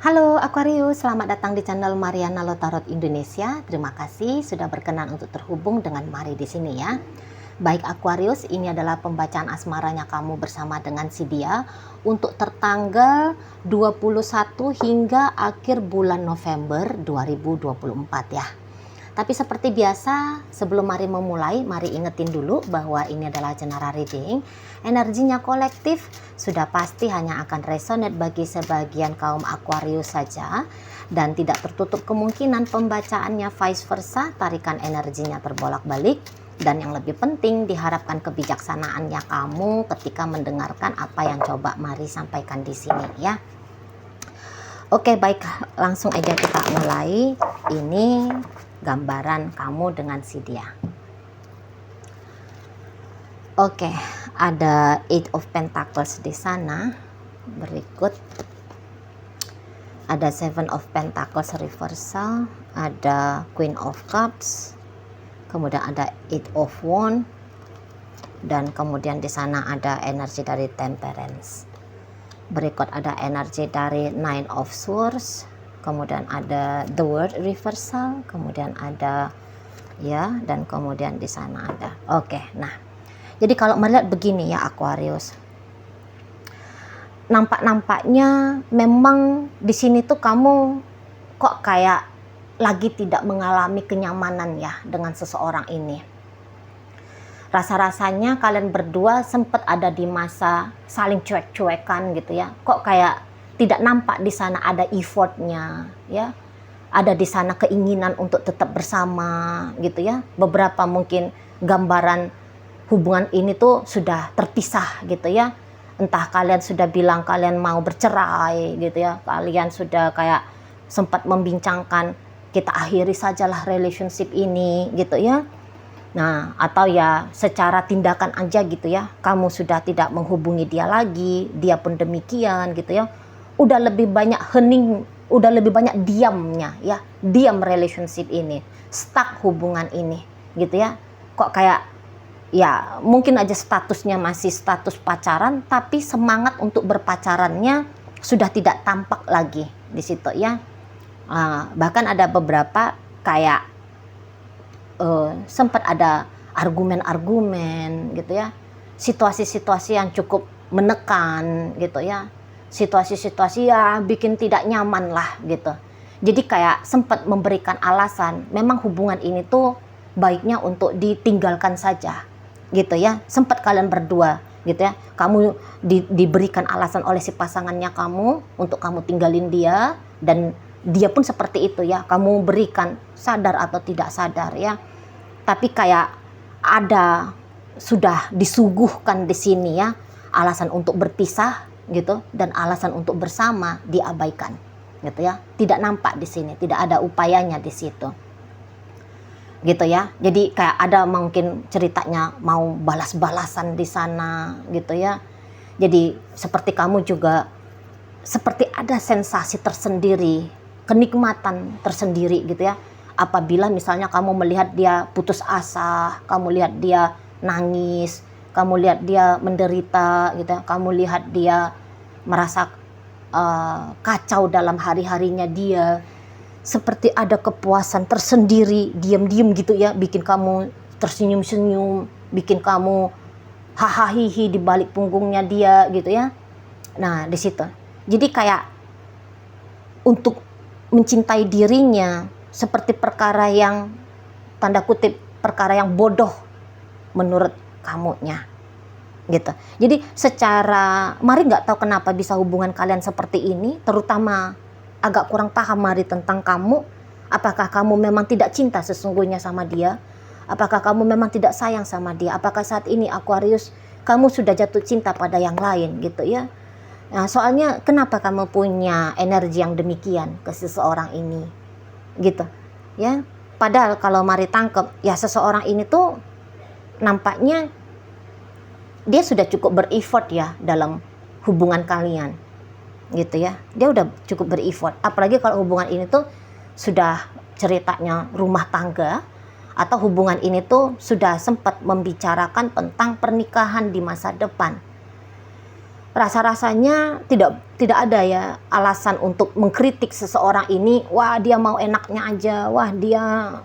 Halo Aquarius, selamat datang di channel Mariana Lotarot Indonesia. Terima kasih sudah berkenan untuk terhubung dengan Mari di sini ya. Baik Aquarius, ini adalah pembacaan asmaranya kamu bersama dengan si dia untuk tertanggal 21 hingga akhir bulan November 2024 ya. Tapi seperti biasa, sebelum Mari memulai, Mari ingetin dulu bahwa ini adalah general reading. Energinya kolektif, sudah pasti hanya akan resonate bagi sebagian kaum Aquarius saja. Dan tidak tertutup kemungkinan pembacaannya vice versa, tarikan energinya terbolak-balik. Dan yang lebih penting, diharapkan kebijaksanaannya kamu ketika mendengarkan apa yang coba Mari sampaikan di sini ya. Oke, baik, langsung aja kita mulai. Ini gambaran kamu dengan si dia. Oke, ada Eight of Pentacles di sana. Berikut ada Seven of Pentacles reversal, ada Queen of Cups, kemudian ada Eight of Wands, dan kemudian di sana ada energi dari Temperance. Berikut ada energi dari Nine of Swords, kemudian ada The World reversal, kemudian ada ya, dan kemudian di sana ada. Oke, nah. Jadi kalau melihat begini ya Aquarius. Nampak-nampaknya memang di sini tuh kamu kok kayak lagi tidak mengalami kenyamanan ya dengan seseorang ini. Rasa-rasanya kalian berdua sempat ada di masa saling cuek-cuekan gitu ya. Kok kayak tidak nampak di sana ada effortnya ya. Ada di sana keinginan untuk tetap bersama gitu ya. Beberapa mungkin gambaran hubungan ini tuh sudah terpisah gitu ya. Entah kalian sudah bilang kalian mau bercerai gitu ya. Kalian sudah kayak sempat membincangkan kita akhiri sajalah relationship ini gitu ya. Nah, atau ya secara tindakan aja gitu ya. Kamu sudah tidak menghubungi dia lagi, dia pun demikian gitu ya. Udah lebih banyak hening, udah lebih banyak diamnya ya. Diam relationship ini, stuck hubungan ini gitu ya. Kok kayak ya mungkin aja statusnya masih status pacaran, tapi semangat untuk berpacarannya sudah tidak tampak lagi di situ ya. Bahkan ada beberapa kayak sempat ada argumen-argumen gitu ya, situasi-situasi yang cukup menekan gitu ya, situasi-situasi ya bikin tidak nyaman lah gitu. Jadi kayak sempat memberikan alasan memang hubungan ini tuh baiknya untuk ditinggalkan saja gitu ya. Sempat kalian berdua gitu ya, kamu diberikan alasan oleh si pasangannya kamu untuk kamu tinggalin dia, dan dia pun seperti itu ya, kamu berikan sadar atau tidak sadar ya. Tapi kayak ada sudah disuguhkan di sini ya, alasan untuk berpisah gitu dan alasan untuk bersama diabaikan gitu ya. Tidak nampak di sini, tidak ada upayanya di situ gitu ya. Jadi kayak ada mungkin ceritanya mau balas-balasan di sana gitu ya. Jadi seperti kamu juga seperti ada sensasi tersendiri, kenikmatan tersendiri gitu ya. Apabila misalnya kamu melihat dia putus asa, kamu lihat dia nangis, kamu lihat dia menderita gitu ya, kamu lihat dia merasa kacau dalam hari-harinya dia, seperti ada kepuasan tersendiri, diam-diam gitu ya, bikin kamu tersenyum-senyum, bikin kamu hahaha di balik punggungnya dia gitu ya. Nah di situ, jadi kayak untuk mencintai dirinya seperti perkara yang tanda kutip perkara yang bodoh menurut kamunya gitu. Jadi secara Mari nggak tahu kenapa bisa hubungan kalian seperti ini, terutama agak kurang paham Mari tentang kamu. Apakah kamu memang tidak cinta sesungguhnya sama dia? Apakah kamu memang tidak sayang sama dia? Apakah saat ini Aquarius kamu sudah jatuh cinta pada yang lain gitu ya? Nah, soalnya kenapa kamu punya energi yang demikian ke seseorang ini gitu ya? Padahal kalau Mari tangkep ya, seseorang ini tuh nampaknya dia sudah cukup bereffort ya dalam hubungan kalian gitu ya. Dia udah cukup bereffort, apalagi kalau hubungan ini tuh sudah ceritanya rumah tangga, atau hubungan ini tuh sudah sempat membicarakan tentang pernikahan di masa depan. rasa-rasanya tidak ada ya alasan untuk mengkritik seseorang ini, wah dia mau enaknya aja, wah dia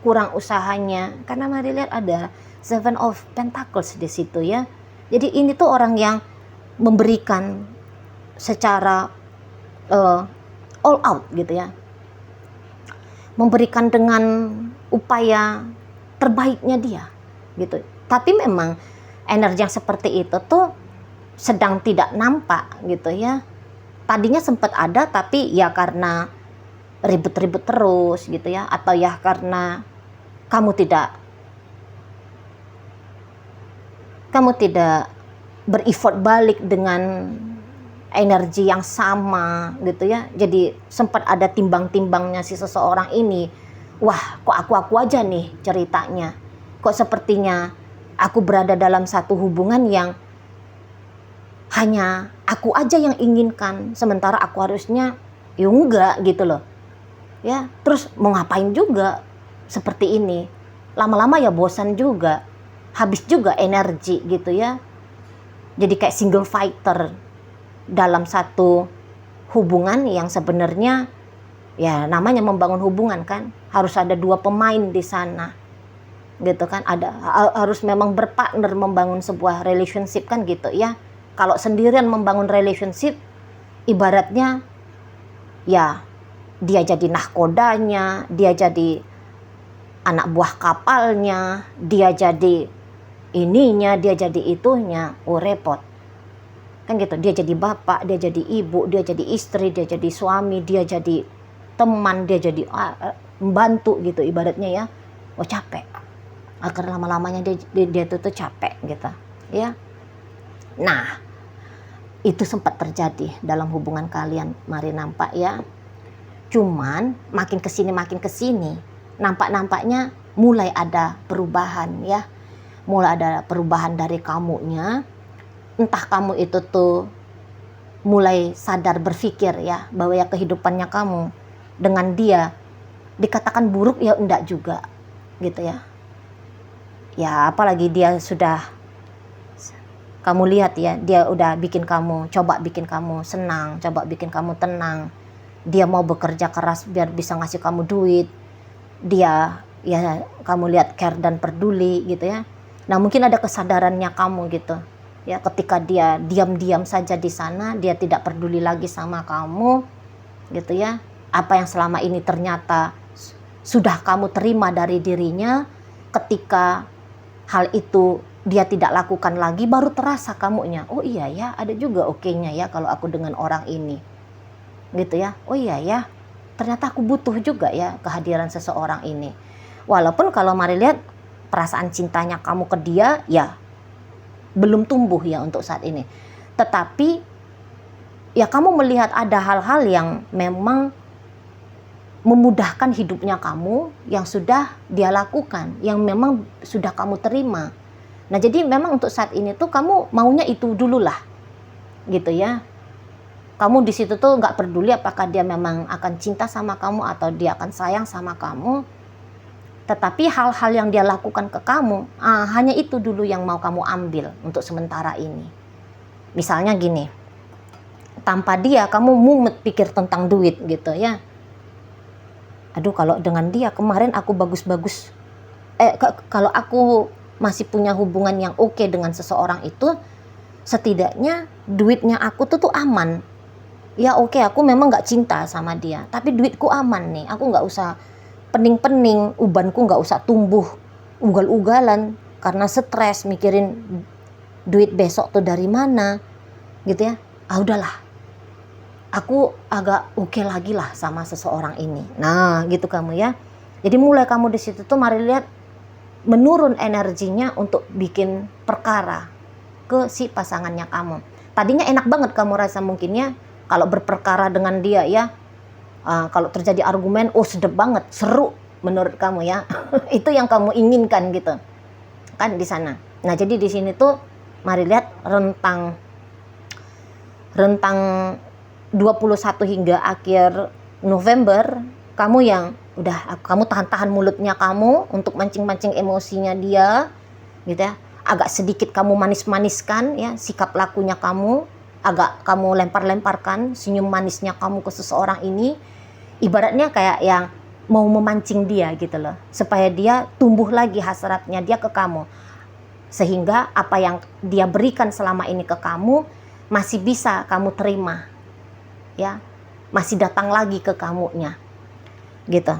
kurang usahanya. Karena mari lihat ada Seven of Pentacles di situ ya. Jadi ini tuh orang yang memberikan secara all out gitu ya. Memberikan dengan upaya terbaiknya dia gitu. Tapi memang energi yang seperti itu tuh sedang tidak nampak gitu ya. Tadinya sempat ada tapi ya karena ribut-ribut terus gitu ya, atau ya karena kamu tidak berefort balik dengan energi yang sama gitu ya. Jadi sempat ada timbang-timbangnya si seseorang ini. Wah, kok aku aja nih ceritanya. Kok sepertinya aku berada dalam satu hubungan yang hanya aku aja yang inginkan, sementara aku harusnya ya enggak gitu loh. Ya, terus mau ngapain juga seperti ini. Lama-lama ya bosan juga. Habis juga energi gitu ya. Jadi kayak single fighter dalam satu hubungan yang sebenarnya ya namanya membangun hubungan kan, harus ada dua pemain di sana. Gitu kan, harus memang berpartner membangun sebuah relationship kan gitu ya. Kalau sendirian membangun relationship, ibaratnya ya dia jadi nahkodanya, dia jadi anak buah kapalnya, dia jadi ininya, dia jadi itunya, repot. Kan gitu, dia jadi bapak, dia jadi ibu, dia jadi istri, dia jadi suami, dia jadi teman, dia jadi membantu gitu ibaratnya ya. Oh capek. Akhirnya lama-lamanya dia tuh capek gitu ya. Nah, itu sempat terjadi dalam hubungan kalian, mari nampak ya. Cuman makin kesini nampaknya mulai ada perubahan ya. Mulai ada perubahan dari kamunya. Entah kamu itu tuh mulai sadar berpikir ya, bahwa ya kehidupannya kamu dengan dia dikatakan buruk ya enggak juga gitu ya. Ya apalagi dia sudah, kamu lihat ya, dia udah coba bikin kamu senang, coba bikin kamu tenang. Dia mau bekerja keras biar bisa ngasih kamu duit. Dia ya kamu lihat care dan peduli gitu ya. Nah mungkin ada kesadarannya kamu gitu ya, ketika dia diam-diam saja di sana, dia tidak peduli lagi sama kamu gitu ya. Apa yang selama ini ternyata sudah kamu terima dari dirinya, ketika hal itu dia tidak lakukan lagi, baru terasa kamunya, oh iya ya, ada juga oke-nya ya kalau aku dengan orang ini gitu ya. Oh iya ya, ternyata aku butuh juga ya kehadiran seseorang ini. Walaupun kalau mari lihat perasaan cintanya kamu ke dia ya belum tumbuh ya untuk saat ini, tetapi ya kamu melihat ada hal-hal yang memang memudahkan hidupnya kamu yang sudah dia lakukan, yang memang sudah kamu terima. Nah jadi memang untuk saat ini tuh kamu maunya itu dulu lah gitu ya. Kamu di situ tuh nggak peduli apakah dia memang akan cinta sama kamu atau dia akan sayang sama kamu, tetapi hal-hal yang dia lakukan ke kamu hanya itu dulu yang mau kamu ambil untuk sementara ini. Misalnya gini, tanpa dia kamu mumet pikir tentang duit gitu ya. Aduh kalau dengan dia kemarin aku bagus-bagus, kalau aku masih punya hubungan yang oke dengan seseorang itu, setidaknya duitnya aku tuh aman. Ya oke, aku memang gak cinta sama dia, tapi duitku aman nih, aku gak usah pening-pening, ubanku gak usah tumbuh ugal-ugalan karena stres mikirin duit besok tuh dari mana gitu ya. Udahlah, aku agak oke lagi lah sama seseorang ini. Nah gitu kamu ya. Jadi mulai kamu di situ tuh mari lihat menurun energinya untuk bikin perkara ke si pasangannya kamu. Tadinya enak banget kamu rasa mungkinnya kalau berperkara dengan dia ya. Kalau terjadi argumen, sedep banget, seru menurut kamu ya. Itu yang kamu inginkan gitu kan di sana. Nah jadi di sini tuh mari lihat rentang 21 hingga akhir November, kamu yang udah kamu tahan-tahan mulutnya kamu untuk mancing-mancing emosinya dia gitu ya. Agak sedikit kamu manis-maniskan ya sikap lakunya kamu agak kamu lempar-lemparkan senyum manisnya kamu ke seseorang ini, ibaratnya kayak yang mau memancing dia gitu loh, supaya dia tumbuh lagi hasratnya dia ke kamu, sehingga apa yang dia berikan selama ini ke kamu masih bisa kamu terima, ya, masih datang lagi ke kamunya, gitu,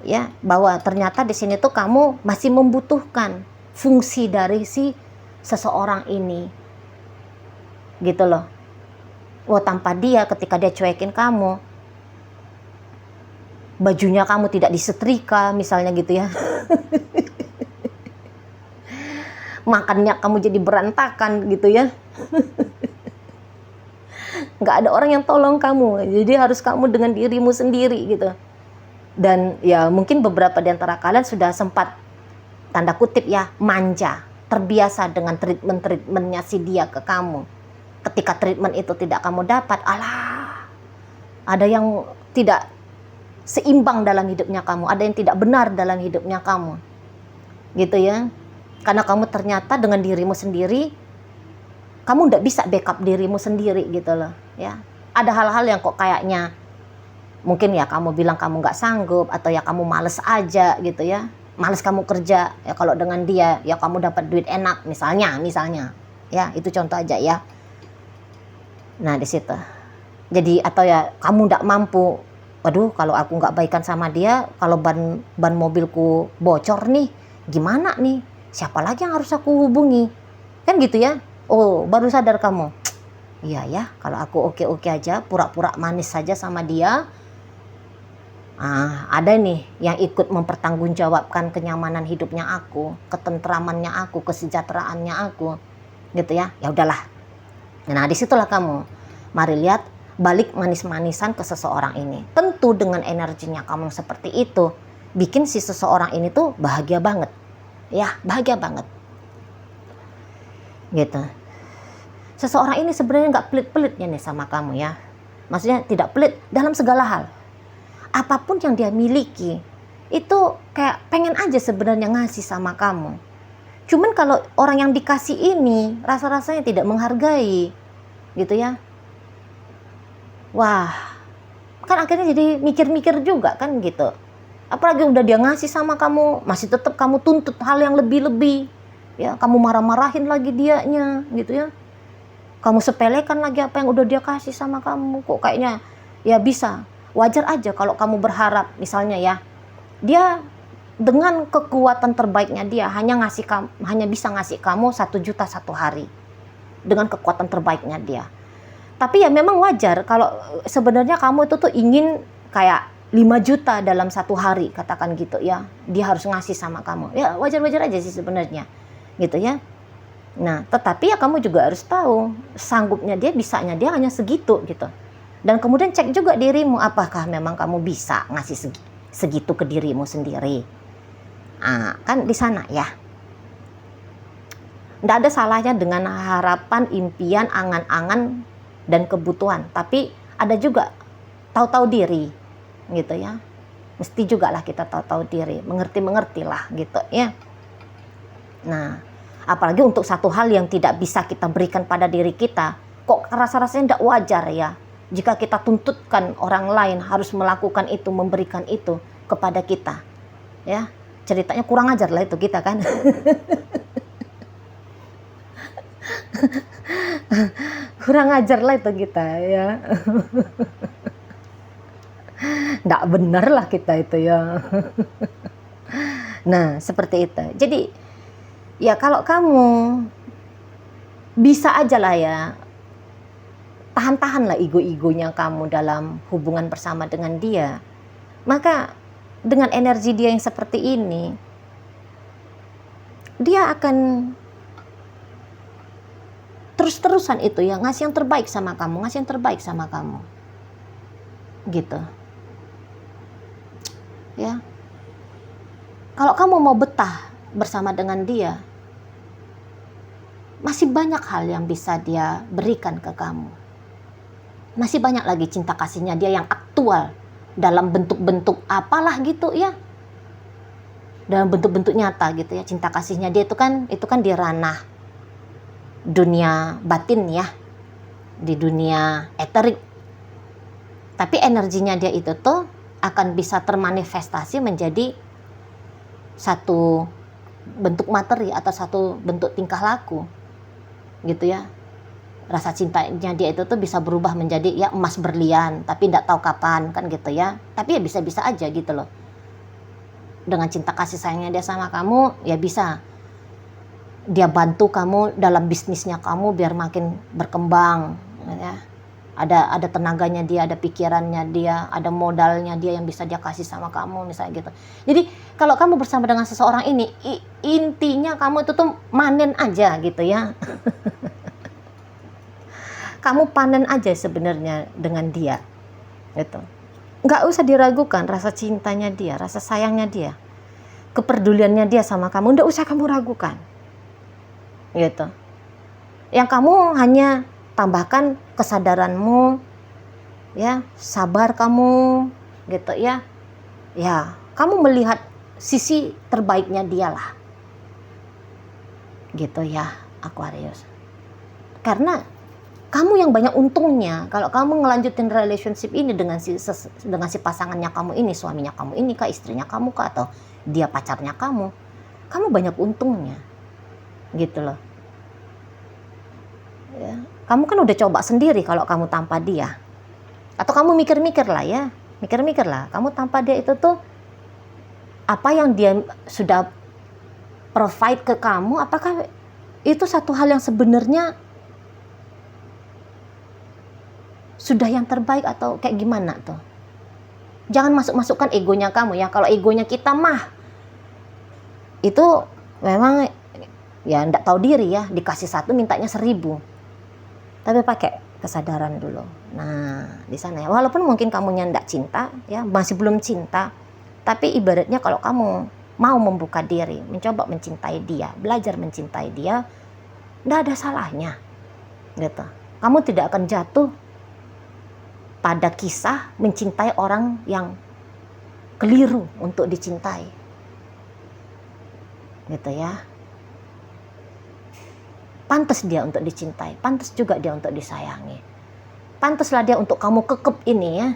ya, bahwa ternyata di sini tuh kamu masih membutuhkan fungsi dari si seseorang ini, gitu loh. Wah, tanpa dia, ketika dia cuekin kamu, bajunya kamu tidak disetrika misalnya gitu ya, makannya kamu jadi berantakan gitu ya, nggak ada orang yang tolong kamu, jadi harus kamu dengan dirimu sendiri gitu. Dan ya mungkin beberapa di antara kalian sudah sempat tanda kutip ya manja, terbiasa dengan treatmentnya si dia ke kamu. Ketika treatment itu tidak kamu dapat, alah, ada yang tidak seimbang dalam hidupnya kamu, ada yang tidak benar dalam hidupnya kamu, gitu ya. Karena kamu ternyata dengan dirimu sendiri, kamu tidak bisa backup dirimu sendiri gitu loh, ya. Ada hal-hal yang kok kayaknya mungkin ya kamu bilang kamu nggak sanggup, atau ya kamu males aja gitu ya, males kamu kerja. Ya kalau dengan dia ya kamu dapat duit enak misalnya ya, itu contoh aja ya. Nah di situ jadi, atau ya kamu nggak mampu, waduh kalau aku nggak baikan sama dia, kalau ban mobilku bocor nih gimana nih, siapa lagi yang harus aku hubungi, kan gitu ya. Oh, baru sadar kamu, iya ya, kalau aku oke-oke aja, pura-pura manis saja sama dia, ada nih yang ikut mempertanggungjawabkan kenyamanan hidupnya aku, ketentramannya aku, kesejahteraannya aku, gitu ya. Ya udahlah. Nah disitulah kamu, mari lihat, balik manis-manisan ke seseorang ini. Tentu dengan energinya kamu seperti itu, bikin si seseorang ini tuh bahagia banget, ya, bahagia banget, gitu. Seseorang ini sebenarnya nggak pelit-pelitnya nih sama kamu ya, maksudnya tidak pelit dalam segala hal. Apapun yang dia miliki itu kayak pengen aja sebenarnya ngasih sama kamu. Cuman kalau orang yang dikasih ini rasa-rasanya tidak menghargai, gitu ya. Wah, kan akhirnya jadi mikir-mikir juga kan gitu. Apalagi udah dia ngasih sama kamu, masih tetap kamu tuntut hal yang lebih-lebih, ya, kamu marah-marahin lagi dianya gitu ya. Kamu sepelekan lagi apa yang udah dia kasih sama kamu. Kok kayaknya ya bisa, wajar aja kalau kamu berharap misalnya ya, dia dengan kekuatan terbaiknya dia hanya bisa ngasih kamu 1 juta satu hari, dengan kekuatan terbaiknya dia. Tapi ya memang wajar kalau sebenarnya kamu itu tuh ingin kayak 5 juta dalam 1 hari, katakan gitu ya, dia harus ngasih sama kamu. Ya wajar-wajar aja sih sebenarnya, gitu ya. Nah tetapi ya kamu juga harus tahu sanggupnya dia, bisanya dia hanya segitu gitu. Dan kemudian cek juga dirimu, apakah memang kamu bisa ngasih segitu ke dirimu sendiri. Kan di sana ya. Nggak ada salahnya dengan harapan, impian, angan-angan, dan kebutuhan. Tapi ada juga tahu-tahu diri, gitu ya. Mesti juga lah kita tahu-tahu diri, mengerti lah gitu ya. Nah, apalagi untuk satu hal yang tidak bisa kita berikan pada diri kita, kok rasa-rasanya tidak wajar ya jika kita tuntutkan orang lain harus melakukan itu, memberikan itu kepada kita, ya. Ceritanya kurang ajar lah itu kita kan. Kurang ajar lah itu kita ya. Nggak benar lah kita itu ya. Nah seperti itu. Jadi ya kalau kamu bisa aja lah ya, tahan-tahan lah ego-egonya kamu dalam hubungan bersama dengan dia. Maka dengan energi dia yang seperti ini, dia akan terus-terusan itu ya ngasih yang terbaik sama kamu, ngasih yang terbaik sama kamu, gitu ya. Kalau kamu mau betah bersama dengan dia, masih banyak hal yang bisa dia berikan ke kamu, masih banyak lagi cinta kasihnya dia yang aktual dalam bentuk-bentuk apalah gitu ya, dalam bentuk-bentuk nyata gitu ya. Cinta kasihnya dia itu kan di ranah dunia batin ya, di dunia eterik. Tapi energinya dia itu tuh akan bisa termanifestasi menjadi satu bentuk materi atau satu bentuk tingkah laku gitu ya. Rasa cintanya dia itu tuh bisa berubah menjadi ya emas berlian, tapi tidak tahu kapan kan gitu ya. Tapi ya bisa-bisa aja gitu loh. Dengan cinta kasih sayangnya dia sama kamu, ya bisa dia bantu kamu dalam bisnisnya kamu biar makin berkembang ya. Ada tenaganya dia, ada pikirannya dia, ada modalnya dia yang bisa dia kasih sama kamu misalnya gitu. Jadi kalau kamu bersama dengan seseorang ini, intinya kamu itu tuh manen aja gitu ya. Kamu panen aja sebenarnya dengan dia gitu. Nggak usah diragukan rasa cintanya dia, rasa sayangnya dia, kepeduliannya dia sama kamu, nggak usah kamu ragukan gitu. Yang kamu hanya tambahkan kesadaranmu ya, sabar kamu gitu ya. Ya, kamu melihat sisi terbaiknya dia lah. Gitu ya, Aquarius. Karena kamu yang banyak untungnya kalau kamu ngelanjutin relationship ini dengan si pasangannya kamu ini, suaminya kamu ini kah, istrinya kamu kah, atau dia pacarnya kamu. Kamu banyak untungnya. Gitu loh. Ya. Kamu kan udah coba sendiri kalau kamu tanpa dia. Atau kamu mikir-mikir lah ya. Mikir-mikir lah. Kamu tanpa dia itu tuh, apa yang dia sudah provide ke kamu, apakah itu satu hal yang sebenarnya sudah yang terbaik atau kayak gimana tuh. Jangan masuk-masukkan egonya kamu ya. Kalau egonya kita mah, itu memang ya nggak tahu diri ya. Dikasih 1 mintanya 1000. Tapi pakai kesadaran dulu. Nah, di sana ya. Walaupun mungkin kamunya nggak cinta, ya masih belum cinta. Tapi ibaratnya kalau kamu mau membuka diri, mencoba mencintai dia, belajar mencintai dia, nggak ada salahnya. Gitu. Kamu tidak akan jatuh pada kisah mencintai orang yang keliru untuk dicintai. Gitu ya. Pantas dia untuk dicintai, pantas juga dia untuk disayangi. Pantaslah dia untuk kamu kekep ini ya.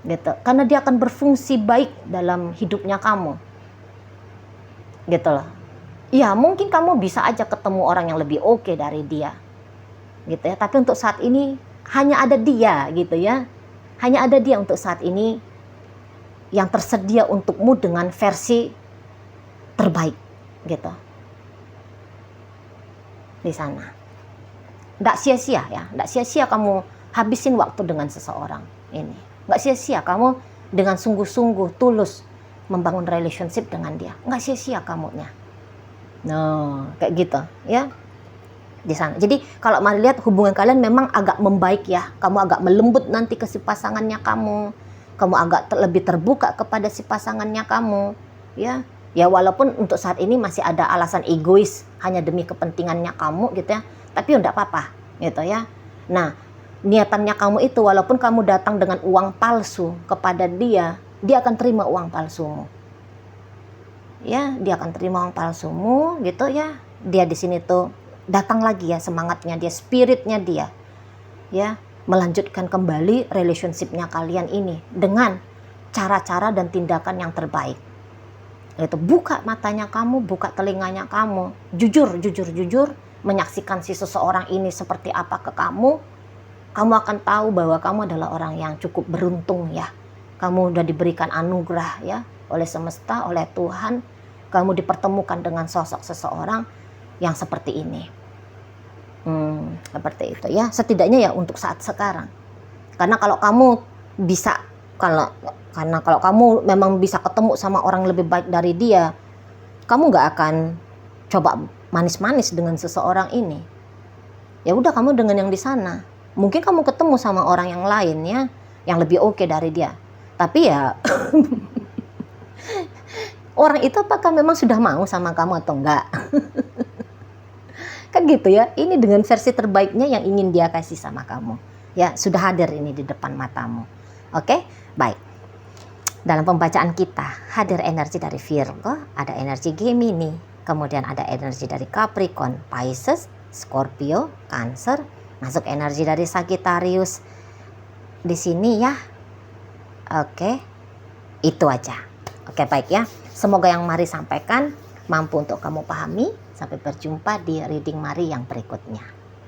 Gitu. Karena dia akan berfungsi baik dalam hidupnya kamu. Gitu loh. Ya, mungkin kamu bisa aja ketemu orang yang lebih oke dari dia. Gitu ya. Tapi untuk saat ini hanya ada dia gitu ya. Hanya ada dia untuk saat ini yang tersedia untukmu dengan versi terbaik gitu. Di sana. Nggak sia-sia ya, nggak sia-sia kamu habisin waktu dengan seseorang ini. Nggak sia-sia kamu dengan sungguh-sungguh tulus membangun relationship dengan dia. Nggak sia-sia kamunya. No, kayak gitu ya. Di sana. Jadi kalau mari lihat hubungan kalian memang agak membaik ya. Kamu agak melembut nanti ke si pasangannya kamu. Kamu agak lebih terbuka kepada si pasangannya kamu, ya. Ya walaupun untuk saat ini masih ada alasan egois hanya demi kepentingannya kamu gitu ya. Tapi enggak apa-apa gitu ya. Nah, niatannya kamu itu walaupun kamu datang dengan uang palsu kepada dia, dia akan terima uang palsumu. Ya, dia akan terima uang palsumu gitu ya. Dia di sini tuh datang lagi ya semangatnya dia, spiritnya dia. Ya, melanjutkan kembali relationship-nya kalian ini dengan cara-cara dan tindakan yang terbaik. Itu buka matanya kamu, buka telinganya kamu, jujur menyaksikan si seseorang ini seperti apa ke kamu akan tahu bahwa kamu adalah orang yang cukup beruntung ya. Kamu udah diberikan anugerah ya oleh semesta, oleh Tuhan. Kamu dipertemukan dengan sosok seseorang yang seperti ini. Seperti itu ya. Setidaknya ya untuk saat sekarang. Karena kalau kamu bisa kalau kamu memang bisa ketemu sama orang lebih baik dari dia, kamu nggak akan coba manis-manis dengan seseorang ini. Ya udah kamu dengan yang di sana. Mungkin kamu ketemu sama orang yang lain ya, yang lebih oke dari dia. Tapi ya orang itu apakah memang sudah mau sama kamu atau enggak? Kan gitu ya. Ini dengan versi terbaiknya yang ingin dia kasih sama kamu. Ya, sudah hadir ini di depan matamu. Oke? Baik. Dalam pembacaan kita hadir energi dari Virgo, ada energi Gemini, kemudian ada energi dari Capricorn, Pisces, Scorpio, Cancer, Masuk energi dari Sagittarius di sini ya. Oke, itu aja. Oke, baik ya. Semoga yang Mari sampaikan mampu untuk kamu pahami. Sampai berjumpa di reading Mari yang berikutnya.